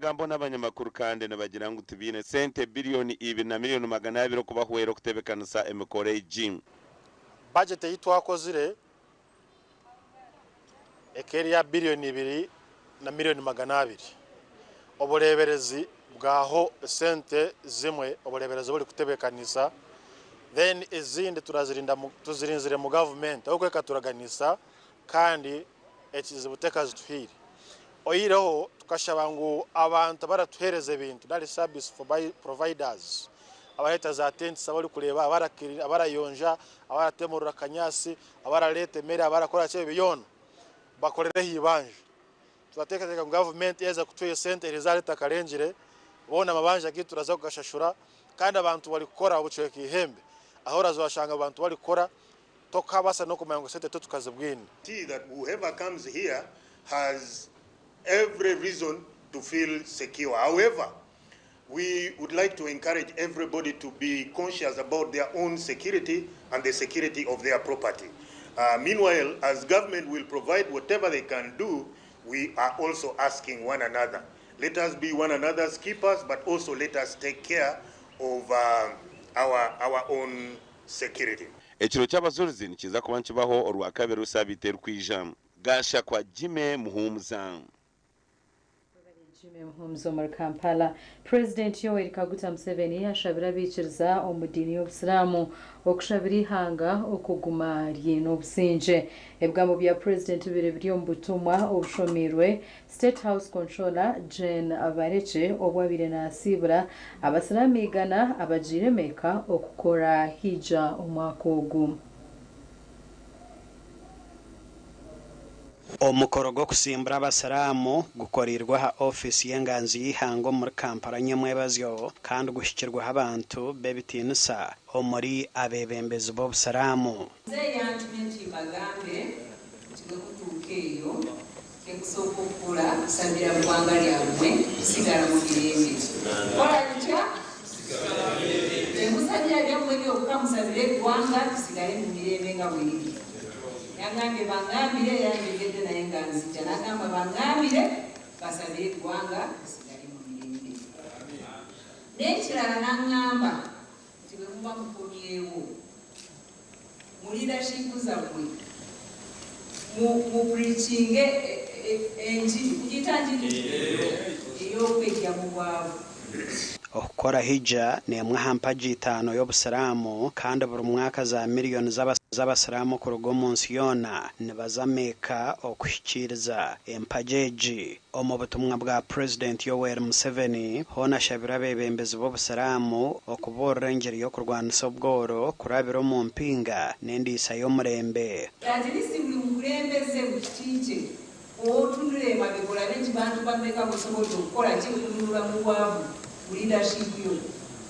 magambo n'abanyamakuru kandi nabagira ngo tubine sente billioni 2 na miliyoni 200 kubahwera kutebekanisa emikore y'ijim. Budget yitwakozire ekeri ya billioni 2 na miliyoni 200. Obuleberezi bwaho sente zimwe obuleberezi buli kutebekanisa then izindi tuzirinzire mu government okweka turaganisa kandi ekizibu tekazituhire oyireho tukashaba ngo abantu baratuhereze ibintu that is service for providers abayeta za tent sabali kureba abarayonja abaratemurura kanyasi abaralete mere abarakora cyo biyono bakorere hibanje tubatekateka government yeza kutuye sente result akarenjire bona amabanje agituraza kugashashura kandi abantu bali gukora ubucweka ihembe aho razwashanga abantu bali gukora tokabasa no kumango sente tukazibwini. See that whoever comes here has every reason to feel secure. However, we would like to encourage everybody to be conscious about their own security and the security of their property. Meanwhile, as government will provide whatever they can do, we are also asking one another. Let us be one another's keepers, but also let us take care of our own security. Ekiro cy'abazuruzi nikiza kuba nkibaho orwa kabiri rusabite rukwijam. Gasha kwa Jime Muhumza. Muri Kampala, President Yoweri Kaguta Museveni ashabira biciriza omudini y'Obusiramu okushabira ihanga okuguma ryino obusinje ebwamo bya President biri mu butumwa obushomirwe State House Controller Jane Abareche obwabire nasibura abasiramu igana abajiremeka okukora hija omwaka ogu. Omukoro gwo kusimbura abasiramu gukorirwa ha office y'enganzi y'Ihango muri Kampala nyemwebazyo kandi gushikirwa abantu bebitinisa omuri abebembezi b'obusiramu. Zeyantumenti bagambe kigutukeyo kekusoko kula sabira bwanga lyamwe sigara mu birenge. Ola kitya? Sigara mu birenge. Musabira lyamwe byo kukamusabire bwanga sigara mu birenge nga bwiri. Yangambe bangambire yangegede na enganzi janagamba bangambire basabire gwanga sigari mu mirenge. Nekirala nangamba tibe muba mukomyewo mu leadership zabwe mu preaching enji kugitangi iyo kwejja mu bwavu. Okukora hija ni emwe hampaji itano y'obusiramu kandi buri mwaka za miliyoni z'abasiramu ku rugo munsi yona nibazameka okushikiriza empajeji. Omu butumwa bwa President Yoweri Museveni hona shabira bebembezi b'obusiramu okuborera engeri y'okurwanisa obworo kurabira omu mpinga n'endiisa y'omurembe. Atilisi buli mukulembeze bukitiche otunule mabegora benji bantu bameka busobola okukola kikunulula mu bwavu leadership yo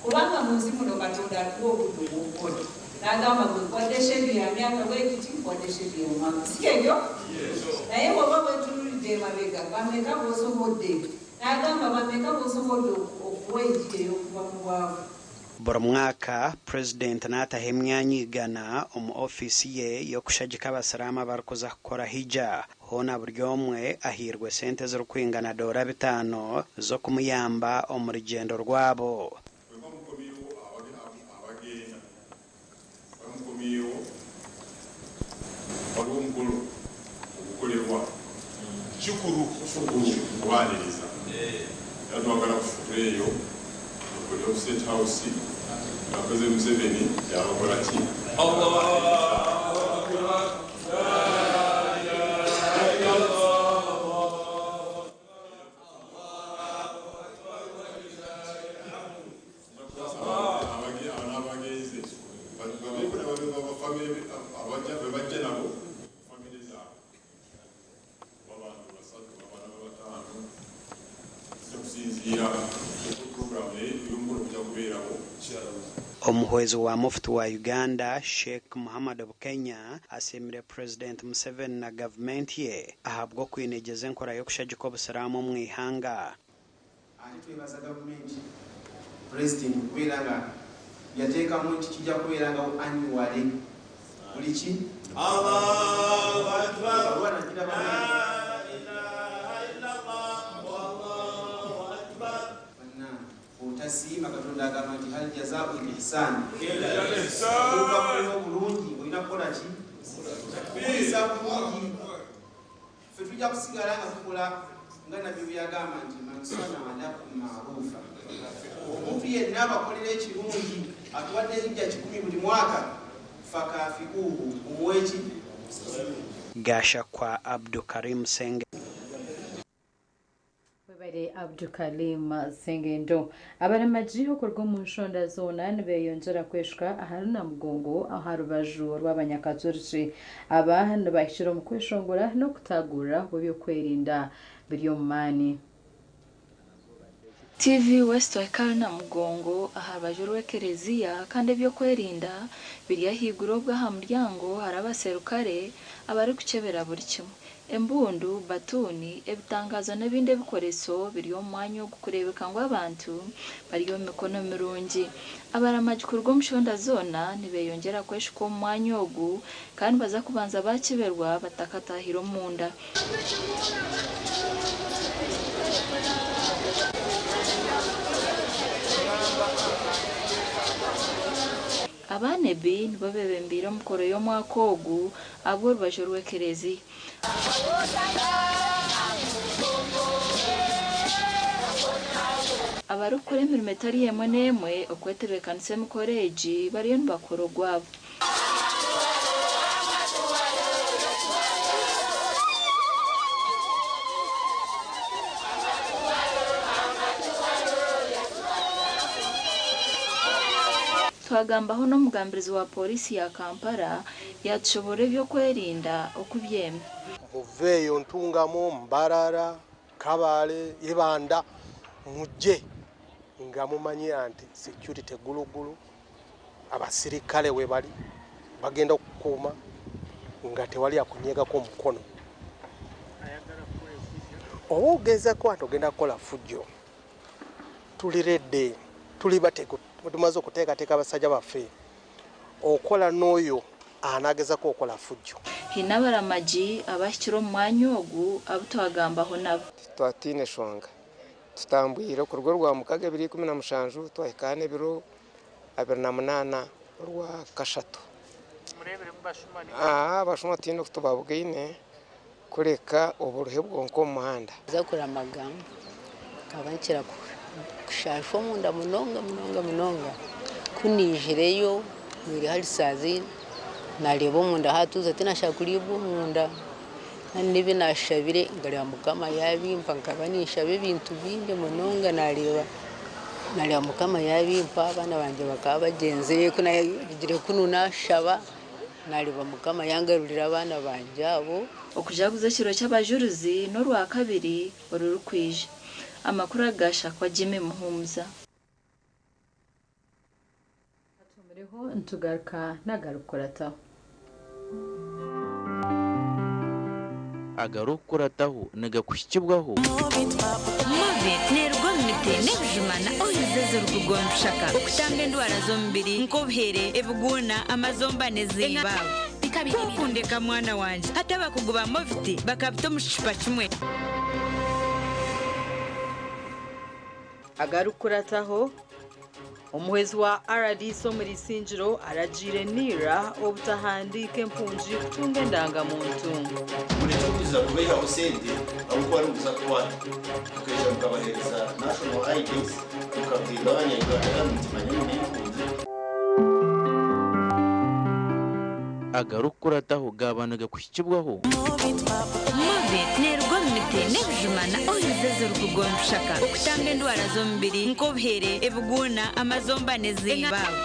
kubanga munsi muno Katonda atuwa obudde obw'okukola n'agamba gwe kwadde ya myaka bwekiti kwadde ya mwaka sikebyo naye bw'oba bwetunulidde emabega bameka b'osobodde n'agamba bameka b'osobodde okuwa ejjire okuva mu bwavu. Buri mwaka President n'ataha emyanya igana omu ofisi ye y'okushagika abasiramu abarikuza kukora hija hona buri omwe ahirwe sente zirikwingana $5 zo kumuyamba omu rugendo rwabo. State House, President Museveni, Omuhwezi wa mufti wa Uganda Sheikh Muhammad Bukenya asemire President Museveni na government ye ahabwo kwinegeza enkora y'okushagika obusiramu mu ihanga. Twebaza government President kubeeranga yateekamu nti kijja kubeeranga annually buli ki Allahu Akbar. tasima katonda agamba nti hal jazaa'u ihsani kuba bulungi olina kukola ki kukola bulungi ffe tujja kusigala nga tukola nga nabyo byagamba nti mansana alakum maarufa omuntu yenna abakolera ekirungi atuwadde hijja 10 buli mwaka fakafikuuhu umuweki gasha kwa Abdukarim Senge Webare Abdukarim Sengendo abaramaji okorwa mu nshonda zona nibeyongera kweshka aharuna mugongo aharubaju rw'abanyakaturci aba nibashira mu kweshongora no kutagura byo kwerinda biryomani TV West wakarna mugongo aharubaju rw'ekereziya kandi byo kwerinda biri ahiguro bw'ahamuryango harabaserukare abari kucebera buri kimwe embundu batuni ebitangazo n'ebindi bikoreso biri omwanya wo kurebeka ngo abantu bari mu mikono mirungi abaramajikuru g'omushonda zona nibeyongera kweshika omwanya ogu kandi baza kubanza bakiberwa batakatahira omunda abanebi nibo bebembira omukoro y'omwaka ogu ab'orubaju rw'ekereziya abarukora emirimo etari emwe n'emwe okwetebekanisa emikoro egi bariyo nibakora ogwabo twagambaho n'omugambirizi wa polisi ya Kampala yatushobora ebyo kwerinda okubyema muveeyo ntungamo Mbarara Kabale Ibanda mujje nga mumanyi anti security gulugulu abasirikale we bali bagenda okukuuma nga tewali akunyegako omukono oba ogezako ati ogenda kukola fujjo tuliredde tuli bateko tumaze okuteekateeka abasajja baffe okola n'oyo anagezako okola fujjo hinabaramaji abashyira omwanya ogu abutwagambaho nabo twatine shonga tutambwire ku rugo rwa mukaga 2017 twahikana ebiro 28 rwa kashatu bashuma tine kutubabwine kureka oburuhe bwonko mu muhanda zakura amagambo kabankira kushashwa munda munonga kunijireyo muri hali sazi narebo munda hatuza tena shakulibu munda nibi nashabire ngari mukama yabimpa nkabanisha bibintu binde munonga nareba mukama yabimpa abana banje bakabagenze kunagire kununa shaba nareba mukama yangarurira abana banje abo okujaguza kiro cy'abajuruzi no rwa kabiri orurukwije amakuru agasha kwa Jimmy Muhumza atumireho ntugaruka nagarukorataho agarukorataho nagakushikibwaho Movit nerwo mite nebujumana oyuzeze rukugonshaka okutanga endwara z'omubiri nk'obuhere ebuguna amazombane z'ibabo kukundeka mwana wanje hata bakuguba Movit bakabita mu kishupa kimwe agarukurataho umuhezi wa RDC muri Sinjiro arajire nira obutahandika empunji kutunga ndangamuntu muri tubiza kubeha usende aho ari uzatwara ukeje mukabahereza national IDs ukabwira abanyarwanda mutimanye n'impunzi agarukurataho gabanaga kushikibwaho Movit nerwo mite nebujumana oyuzeze rukugonshaka okutanga endwara z'omubiri nk'obuhere ebuguna amazombane z'ibabo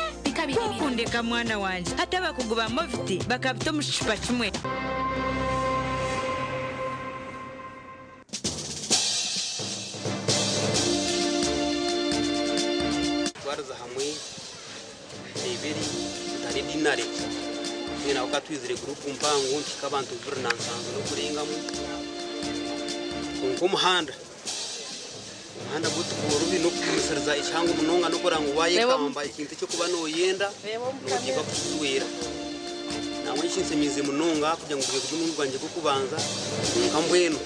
kukundeka mwana wanje hata bakuguba Movit bakabita mu kishupa kimwe twaraza hamwe ebiri tari dinare nina wakatwizire group mpango ntik'abantu buri nansanzo no kurengamu umuhanda gutukura ubi no kumusariza icyango munonga no kuranga waye kamba ikintu cyo kuba no yenda no kiba kusuwera namwe ikinsemize munonga kugira ngo ugiye kumuntu rwanje ko kubanza nkambweno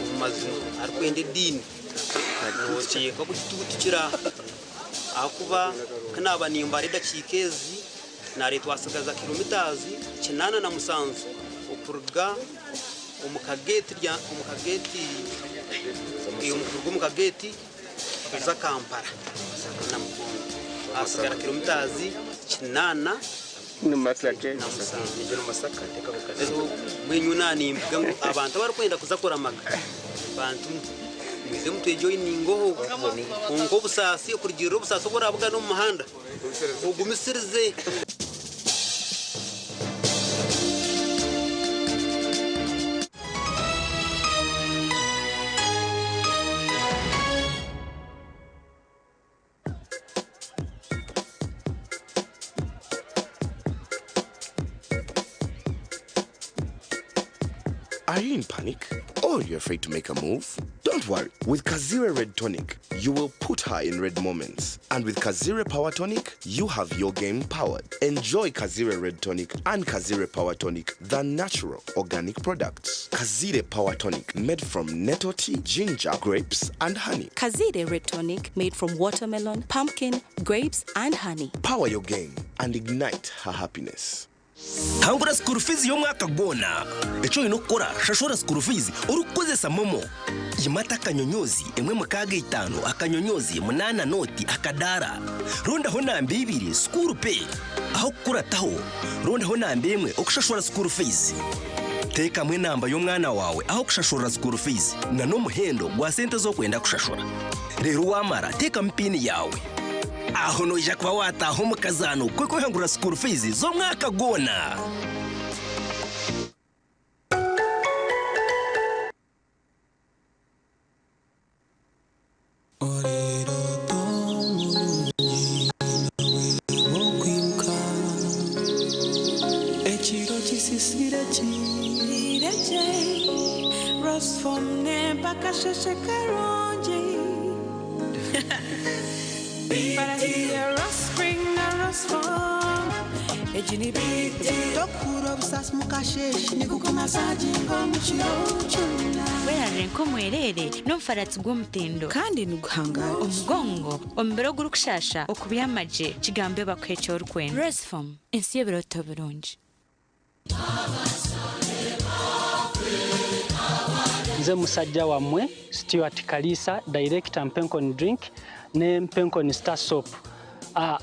mu mazina ari kwende dini no kiye ko kutukira akuba kanaba nimba reda chikezi na retwasagaza kilometers 8 na musanzu okuruga umukageti za Kampala na Mugongo asigara kilometers 8 Numasake njero masaka teka bakazo mwenyunani mbigango abantu barakwenda kuzakora maga abantu mwize mutwe joiningo ngo busasi kurigiro busasi borabuga no muhanda ugumisirize Are you in panic? Or you're afraid to make a move? Don't worry. With Kazire Red Tonic, you will put her in red moments. And with Kazire Power Tonic, you have your game powered. Enjoy Kazire Red Tonic and Kazire Power Tonic, the natural organic products. Kazire Power Tonic, made from nettle tea, ginger, grapes, and honey. Kazire Red Tonic, made from watermelon, pumpkin, grapes, and honey. Power your game and ignite her happiness. Hangura school fees yo mwaka gona echo inokora shashora school fees urukozesa momo yimata kanyonyozi emwe mukaga 5 akanyonyozi 8 noti akadara ronda ho nambe 2 school pay aho kurataho ronda ho nambe emwe okushashora school fees teka mwe namba yo mwana wawe aho kushashora school fees na no muhendo gwa sente zo kwenda kushashora rero wamara teka mpini yawe aho noja kwa wataho mukazano kweko hangura school fees zo mwaka gona Weranko mwerere nomfaratsi gw'omutendo kandi nuguhanga omugongo ombero gurukushasha okubiyamaje kigambe bakwecho orukwen Resform ensiyebero toburungi Nze musajja wamwe Stewart Kalisa director Mpenkoni Drink ne Mpenkoni Star Soap.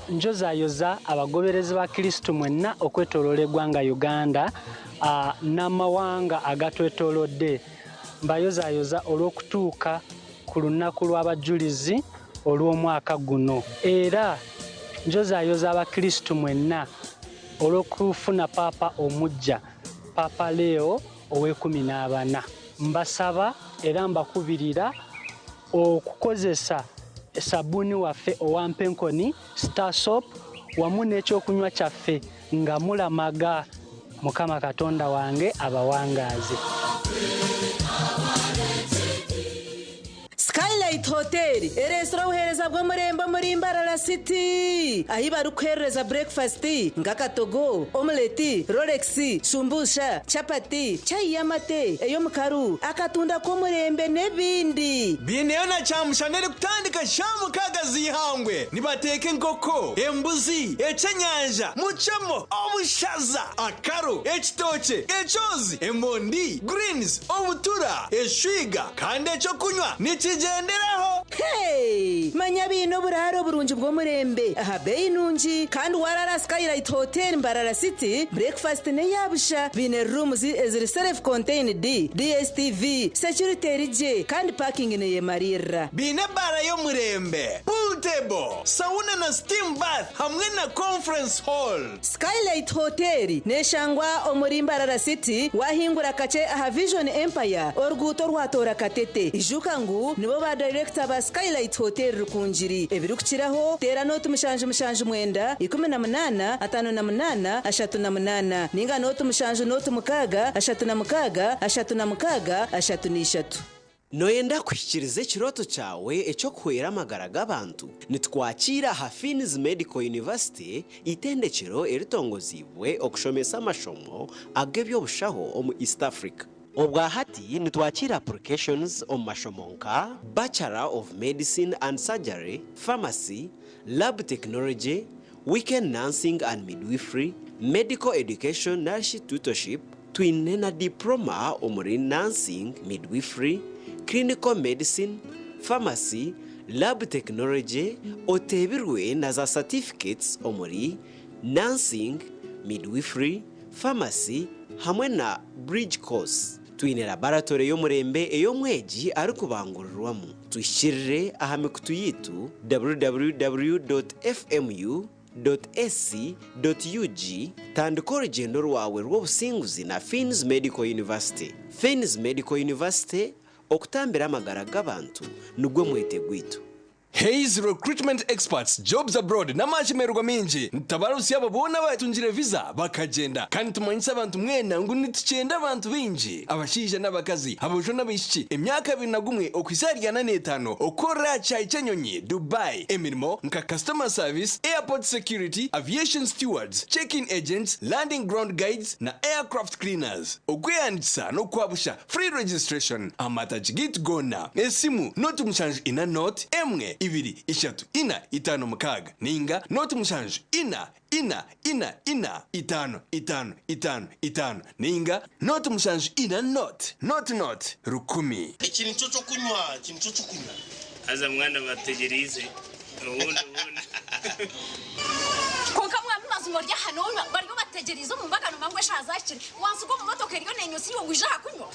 Njoza yoza abagoberezi ba Kristo mwenna okwetolola eggwanga Uganda n'amawanga agatwetolodde mbayoza yoza olw'okutuuka ku lunaku lw'abajulizi olw'omwaka guno era njoza yoza abakristo mwenna olw'okufuna papa omujja Papa Leo owe-14 mbasaba era mbakubirira okukozesa sabuni waffe owa Mpenkoni Star Soap wamu n'ekyokunywa kyaffe nga mulamaga Mukama Katonda wange abawangaze. Skylight Hotel, restaurant uhereza bwo murembo muri Mbarara City. Ahi barukhereza breakfast, ngakatogo, omelette, Rolex, shumbusha, chapati, chai yamate, eyo mukaru, akatunda ko murembe nebindi. Bineyo na chamushanere kutandika shamu kagazi hangwe. Nibateke nkoko, embuzi, echenyanja, muchamo, obushaza, akaru, ekitoche, echozi, emondi, greens, obutura, eshwiga, kande echo kunywa, nichigenderaho. Hey, manya bino buraro burunji bwo murembe. Aha bei nunji kandi warara Skylight Hotel Mbarara City, breakfast ne yabusha, bine rooms eziri self contained, DSTV, security rije kandi parking ne yemarira. Bine bara yo murembe, pool table, sauna na steam bath hamwe na conference hall. Skylight Hotel neshangwa omuri Mbarara City wahingura kache aha Vision Empire orguto rwatora katete. Ijukangu nibo ba director ba Skylight Hotel rukunjiri ebirukiraho tera notu mushanje mwenda 18 58 38 ninga notu mushanje notu mukaga 36 Noyenda kwishikiriza ekiroto cyawe echo kwera amagara g'abantu nitwakira Hafiniz Medical University itendekero eritongozibwe okushomesa amashomo agebyobushaho omu East Africa obwahati nitwakira applications omu mashomonka Bachelor of Medicine and Surgery, Pharmacy, Lab Technology, Weekend Nursing and Midwifery, Medical Education Nurse Tutorship, twine na diploma omuri Nursing, Midwifery, Clinical Medicine, Pharmacy, Lab Technology, otebirwe na za certificates omuri Nursing, Midwifery, Pharmacy hamwe na Bridge Course. Twine laboratory y'omurembe ey'omweji ari kubangurirwamu. Tuyishirire aha mikutu yitu www.fmu.ac.ug tandika orugendo rwawe rw'obusinguzi na Fins Medical University. Fins Medical University okutambira amagara g'abantu nugwe mwete gwitu. Hayes Recruitment Experts Jobs Abroad n'amachemerwa minji ntabarusi abo bona batunjire visa bakagenda kandi tumanyisa abantu mwena ngo nituchenda abantu binji abashija n'abakazi abojo n'abishiki emyaka 21 okwisarigana n'etano okora chai chenyonyi Dubai emirimo nka customer service, airport security, aviation stewards, check-in agents, landing ground guides na aircraft cleaners. Okweyandisa no kwabusha free registration amatagit gona esimu not mushange ina note emwe ibiri ishatu ina itano mukaga ninga not mushange ina itano ninga not mushange ina not rukumi ikintu cyo kunywa aza mwana bategerize ubundi konka mwami mazumo rya hano bari bategerize mu mbagano mangwe shazakiri wansuko mu motoka iriyo nenyusi yo ngwija hakunywa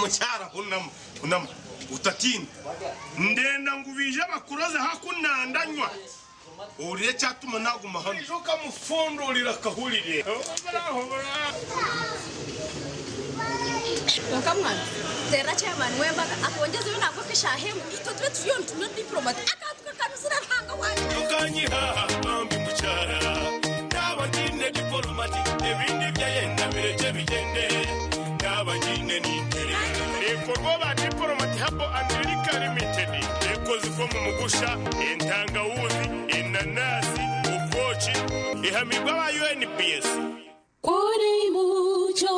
mucyara unama utatinda ndenda ngubije bakuroze hakunandanywa uriye cyatuma naguma hano joka mufondorira kahurire konka mwami tera chairman wembaga akongeze yo nako kishahemu itotwe tuyo ntuno diplomat akatuka kanuzira hanga waje ukanyiha ambi mucyara n'abandine diplomat ebindi byayenda bireje bigende n'abandine n'intere ekorwa ba diplomat habo America Limited ekoze ko mu mugusha entangawuzi inanasi ukochi ihamigwa ba UNPS kuri mucho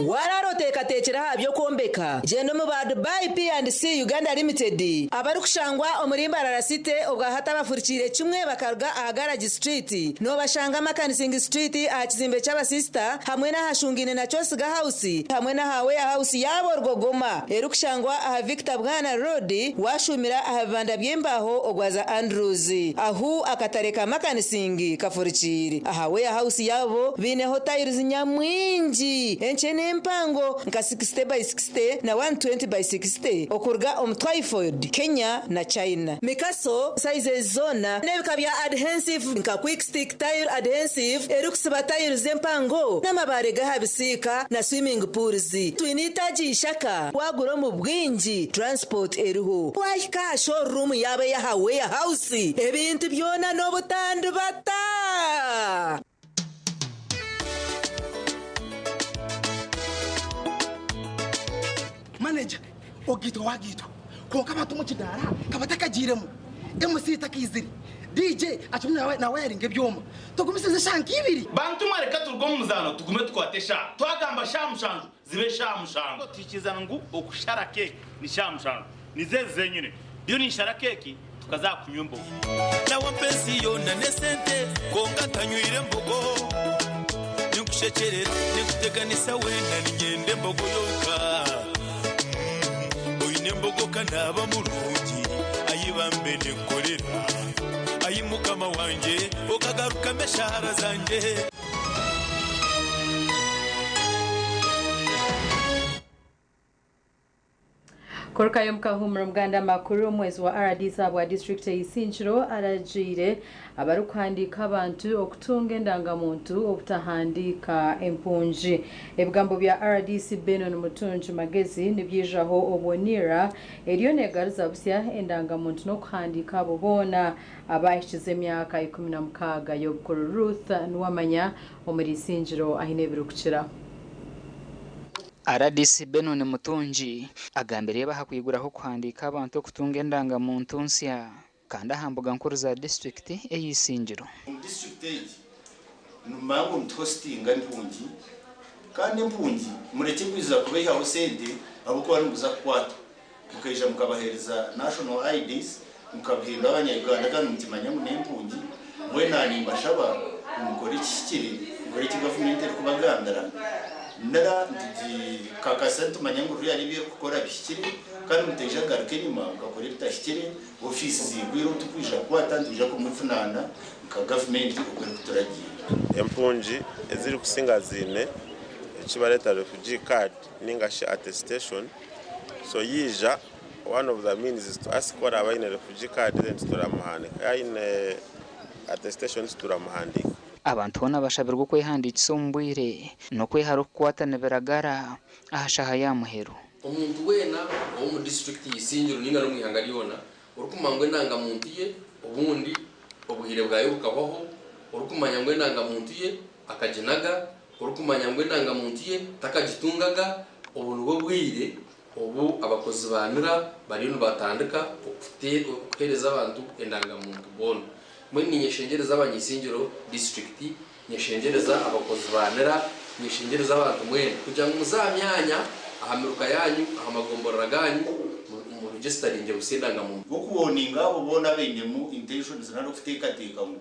wararoteka tekera habyo kombeka gendo mu ba Dubai P&C Uganda Limited abari kushangwa omurimba rarasite obwa hata bafurikire kimwe bakaruga ahagaraji street no bashanga makanising street ahakizimbe cy'aba sister hamwe na hashungine na Chosiga House hamwe na hawe house yabo rwogoma eri kushangwa aha Victor Bwana Road washumira ahabanda byembaho ogwaza Andrews ahu akatareka makanising kafurikire ahawe house yabo bine hotel nyamwinji enchene mpango nka 60 by 60 na 120 by 60 okurga Twyford Kenya na China mikaso size zona nebikabya adhesive nka quick stick tire adhesive erukusiba tire zempango namabare gahabisika na swimming pools twinitaji shaka waguro mu bwinji transport eruho washika showroom yabe ya hawe house ebintu byona no butandu bata manager ogito wagito konka batumu kidara kabatakagiremo MC takiziri DJ achumya na wiring ebyoma tugumisize shanki ibiri bantu mareka turgo muzano tugume twatesha twagamba shamushanju zibe shamushanju tukizana ngo okushara keke ni shamushanju nizeze nyine byo ni shara keke tukazakunywa mbogo na wampesi yona nesente konga tanywire mbogo nikushekerera nikuteganisa wenda ningende mbogo yoka oyine kanaba mulungi ayibambe nekorera ayimukama wanje okagaruka meshara zanje Korkayo mkahumura mganda makuru mwezi wa RDC wa district y'Isinchiro arajire abarukwandika abantu okutunga ndangamuntu obutahandika empunji ebigambo bya RDC Benon Mutunji Magezi nibyijaho obonira eriyo negariza busya endangamuntu no kuhandika bobona abahishize myaka 16 yo gukora Ruth nuwamanya omuri Isinchiro ahinebirukira RDC Benon Mutunji agambiriye bahakwiguraho kwandika abantu kutunga ndangamuntu nsya kandi ahambuga nkuru za district y'Isinchiro district numango mthostinga impunji kandi impungi mureke kwiza kubeha sente abo ko bari muza kwata mukaija mukabahereza national IDs mukabwira abanyarwanda kandi mutimanya mu n'impungi mwe nani mbashaba umukora ikikiri mukora iki government iri kubagandara nara ndi kakasa tumanya ngo yari biye gukora bishikiri kandi muteja garuke nyuma mukakora bitashikiri office zigwiro tukwija kwatandija ko mufunana ka government ukuri kuturagiye impungi eziri kusinga zine chibaleta refugee card ningashe attestation so yija one of the means is to ask what are in a refugee card then turamuhandika in attestations turamuhandika abantu bona bashabirwa kwihandikisa umbwire no kwihara kwatana biragara ahashaha ya muhero umuntu wena wo mu district yisingiro ninga no mwihangariona urukumangwe nanga muntu ye ubundi obuhire bwayo bukabaho urukumanya ngwe nanga muntu ye akajinaga urukumanya ngwe nanga muntu ye takagitungaga ubuntu bwo bwire ubu abakozi banira bari no batandika okuhereza abantu endanga muntu bono mwe ninyeshengereza abanyisingiro district nyeshengereza abakozi banira nyeshengereza abantu mwe kugira ngo muzamyanya ahamiruka yanyu ahamagomborera ganyu mu registering usendanga muntu bwo kuboninga abo bona bene mu intentions naro kuteka ngo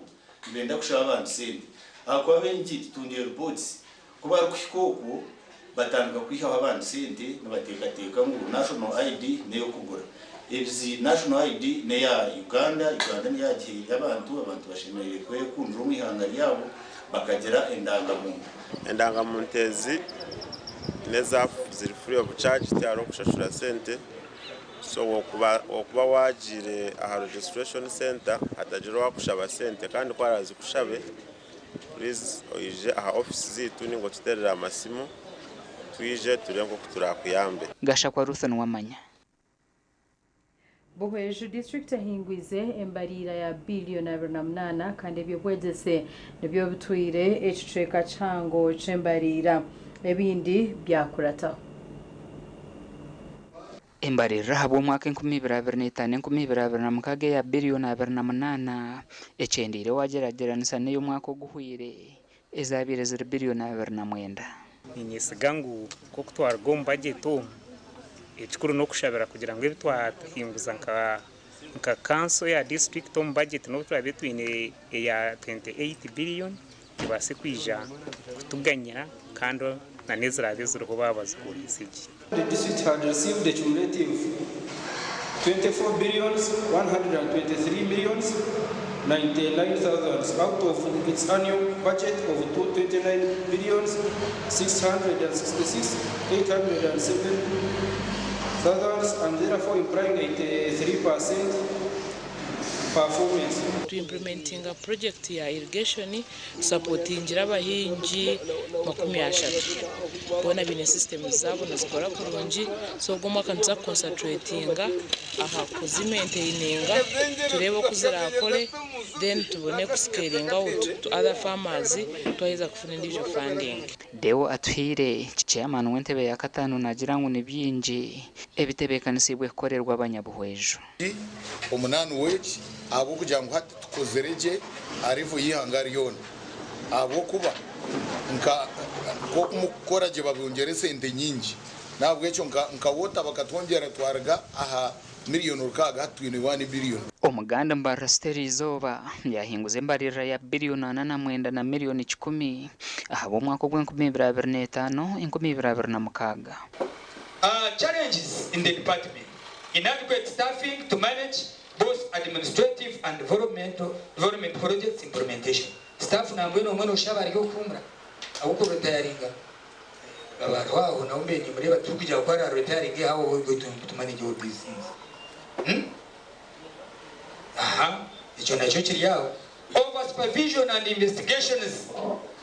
ibenda kushaba abantu sende akwa benji tundiye reports kuba kushikoko batanga kwiha abantu sende nabateka ngo national ID neyo kugura ebzi national ID ne ya Uganda ne yagiye abantu bashemereye kwe kunjura umwihangari yabo bakagera endangamuntu ezi neza ziri free of charge cyaro kushashura sente so wokuba wagire aha registration center atagira wakushaba sente kandi kwarazi kushabe please oyije aha office zitu ningo tuterera amasimu twije turengo kuturakuyambe gasha kwa Ruth Nwamanya Buhweju district ahingwize embarira ya billion 28 kandi byo bwegese nibyo bitwire eciceka cango cembarira ebindi byakurata embarira habo mwaka 2025 ya billion 28 ecendire wagerageranisa neyo mwaka guhwire ezabire ziri billion 29 ninyisigangu ko kutwara go budget ekikuru no kushabira kugira ngo ibitwahinguza nka council ya district on budget no twabe twine ya 28 billion ibase kwija kutuganya kando na nezira bezuruho babazikurisiki. The district had received the cumulative 24 billions 123 millions 99,000 out of its annual budget of 29 billions 666 807 and therefore implying 83% performance. To implementing a project ya irrigation supporting abahingi 30 bona bine system zabo nazikora kurungi so goma kanza concentrating aha kuzimaintaininga turebe kuzirakole then tubone kuscaling out to other farmers twaheza kufuna ndivyo funding. Deo atwire chairman w'entebe ya katanu nagira ngo nibyinji ebitebekanisiwe korerwa abanyabuhwejo umunani wechi abo kugira ngo hati tukozereje arivu yihangari yona abo kuba nka ko kumukora je babongerese ende nyingi nabwo echo nka wota bakatwongera twarga aha miliyoni rukaga hatwine 1 billion. Omuganda mbarasterizoba yahinguze mbarira ya billion 8 na miliyoni 10 ahabo mwaka gwa 2025 2026. Challenges in the department: inadequate staffing to manage both administrative and development projects implementation. Staff na mbeno mwana shabari yo kumra abuko retiringa abarwa na umbe ni mureba tukujya kwa retiring hawo go to manage your business. Icho nacho kiri yawo. Over supervision and investigations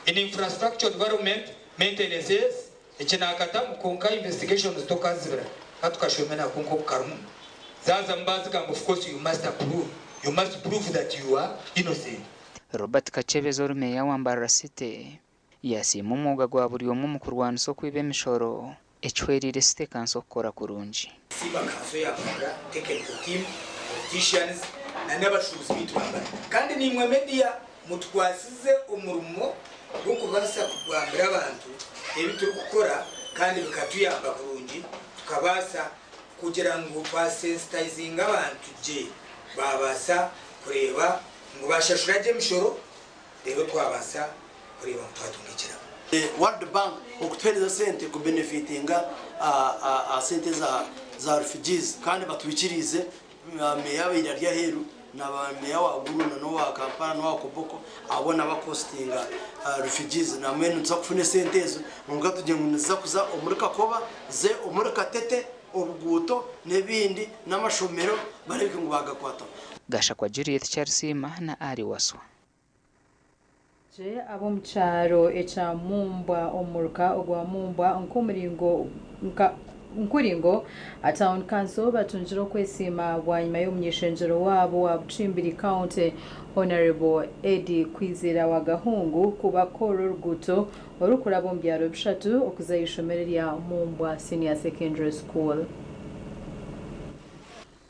in infrastructure development maintenances ichina akatamu konka investigations to kazira hatukashomena konko karumu zaza mbazika. Of course you must prove that you are innocent. Robert Kachebezo rumeya wambara site yasimu muga gwa buri yo mu kurwana so kwibe mishoro echwerire site kanso kora kurunji siba kanso ya mura technical team politicians na n'abashubuzi bitwambara kandi nimwe media mutwasize umurumo wo kubasa kugwambira abantu ebi turi gukora kandi bikatuyamba kurungi tukabasa kugira ngo basensitizinga abantu je babasa kureba ngo bashashura je mishoro rero twabasa kureba twatungikira World Bank okutwereza sente ku benefitinga sente za refugees kandi batwikirize meya birarya heru na meya wa Gulu na no wa Kampala no wa Koboko abona bakostinga refugees na mwenu nza kufune sente ezo ngo tujye nza kuza omurika koba ze omurika tete obuguto nebindi n'amashomero bareke ngo bagakwata gasha kwa Juliet Charsima na Ari Waswa je abo mcharo echa mumbwa omuruka ogwa mumbwa nkuringo a town council batunjiro kwesima bwanyuma y'umunyeshenjero wabo wa Buchimbiri County Honorable Eddie Kwizera wa Gahungu kuba koro ruguto orukura bombyaro bishatu okuzayishomero lya mumbwa Senior Secondary School.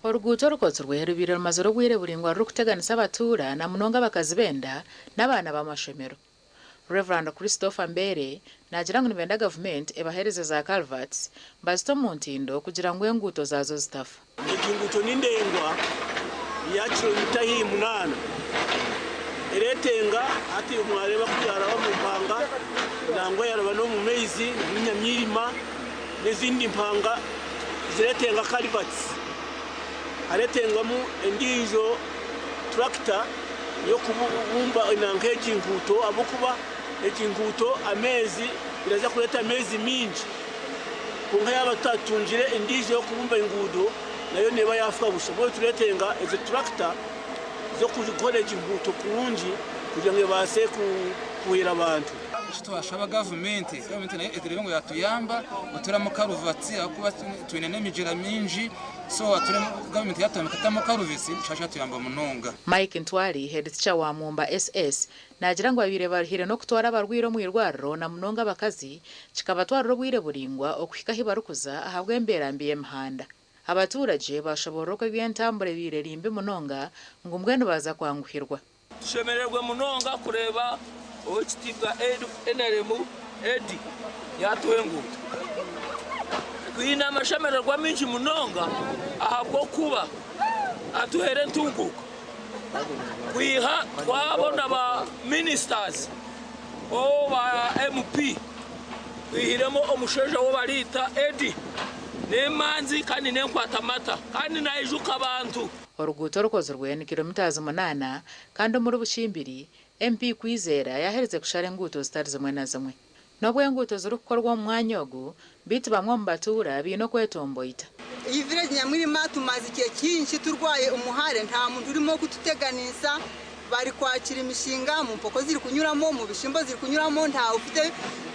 Oruguto rukotswe rubiro mazoro gwire buringwa rukuteganisa abatura na munonga bakazibenda n'abana b'amashomero. Reverend Christopher Mbere nagira ngo nibenda government ebahereze za culverts bazito mu ntindo kugira ngo enguto zazo zitafa. Inguto n'indengwa yacu itahi munana eretenga ati umwareba kujara wa mpanga nangwa yaraba no mu mezi n'inyamyirima n'izindi mpanga ziretenga culverts aretengamu endizo tractor yo kubumba inankeji inguto abokuba ekinguto amezi biraza kuleta amezi mingi kunga yabatatungire endizo yo kubumba ingudo nayo neba yafuka bushoboye turetenga ezo tractor zo kuzikora ekinguto kurungi kugira ngo base kuhira abantu twashaba government nayo edirebe ngo yatuyamba uturamo karuvatsi akuba twine n'emijera mingi so aturemo government yatamukatamo karuvisi shasha tuyamba munonga. Mike Ntwari head teacher wa Mumba SS nagira ngo abire barihire no kutwara abarwiro mu irwarro na munonga bakazi kikabatwara bwire buringwa okwika hibarukuza ahabwe mberambiye mhanda. Abaturage bashobora ko byentambure birerimbe munonga ngo mbwene baza kwanguhirwa. Tushemererwe munonga kureba okitibwa NRM Edi yatwenguta kwina amashemererwa mingi munonga ahabwo kuba atuhere ntunguka kwiha twabona ba ministers o ba MP kwihiremo omusheja wo barita Edi nemanzi kandi nenkwata mata kandi nayijuka abantu. Oruguto rukozerwe ni kilometers 8 kandi muri Buchimbiri MP Kwizera yahereze kushara enguto zitari zimwe na zimwe. Nobwo enguto zirukorwa mu mwanya ogu bitu bamwe mu batura bino kwetomboita. Iyi village nyamwirima tumaze ikihe cyinshi turwaye umuhare nta muntu urimo kututeganisa bari kwakira imishinga mu mpoko ziri kunyuramo mu bishimbo ziri kunyuramo nta ufite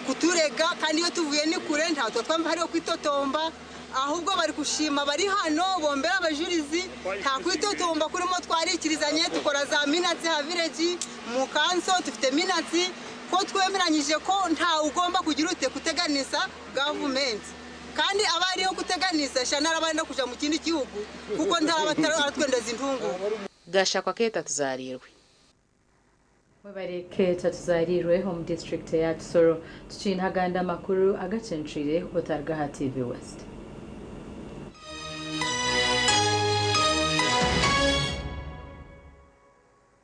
kuturega kandi iyo tuvuye ni kure nta twamva hariho kwitotomba ahubwo bari kushima bari hano bombera abajurizi nta kwitotomba kurimo twarikirizanye tukora za minatsi ha village mu kanso tufite minatsi ko twemeranyije ko nta ugomba kugira ute kuteganisa government kandi abariho kuteganisa shana arabandi kuja mu kindi gihugu kuko nta abatwendeza intungu. Gasha kwa keta tuzarirwe Webareke tatuzarirwe home district ya Tsoro tucintaganda makuru agacentrire otargaha TV West.